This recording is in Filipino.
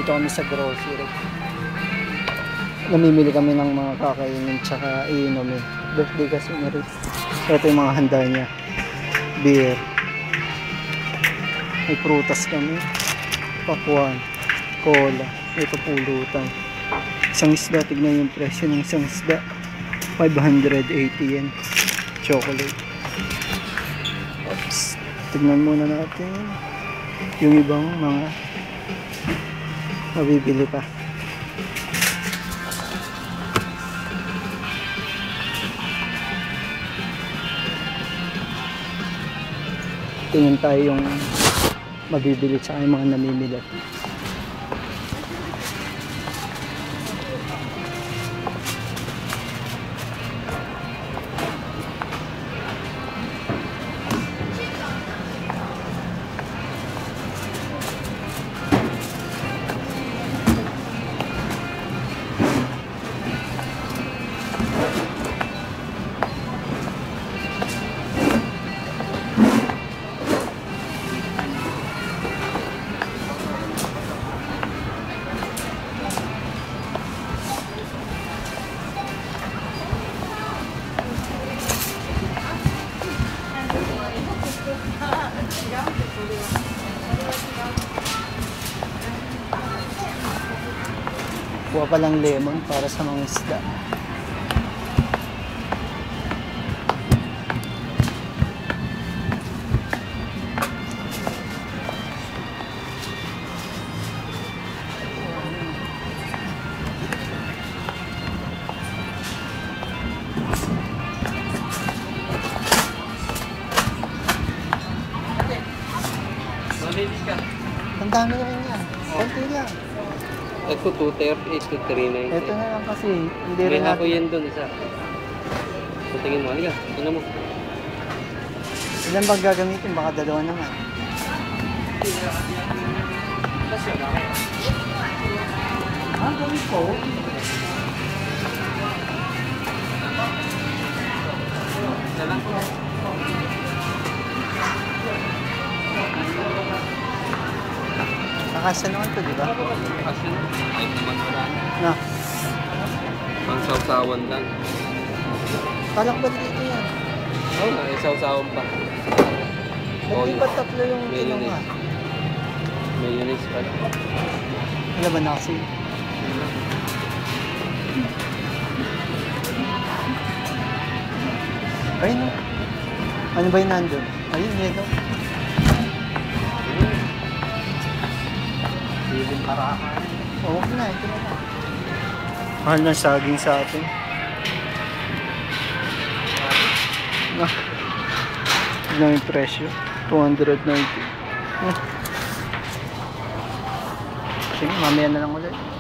Dito kami sa grocery. Namimili kami ng mga kakainin tsaka iinumin. Birthday kasi ni Rick. So ito yung mga handa niya. Beer. May prutas kami. Pakwan. Cola. Ito pulutan. Isang isda. Tignan yung presyo ng isang isda. 580 yen. Chocolate. Oops. Tignan muna natin yung ibang mga mabibili pa. Tingin tayo yung mabibili sa yung mga namimili. Kuha palang lemon para sa mga isda. Ang dami naman yan. Konti lang. Ito 238 to 390. Ito na lang kasi. Hindi May rin hako natin. yan doon isa. So tingin mo, halika. Tingnan mo. Ilan bang gagamitin? Baka dalawa naman. Ah, gawin ko. Nakasya naman to, di ba? Kasi ay naman wala na. Na. Pang sausawan lang. Kalak ba dito yan? Oo, may sausawan pa. Hindi ba tatlo yung kinuha? Mayonnaise pa. Wala ba na kasi? Ayun o. Ano ba yung nandun? Ayun, yun o. Siling paraka. Oo, okay na. Ito na lang. Mahal na saging sa atin. Ah. Tignan yung presyo. 290. Sige, mamaya na lang ulit.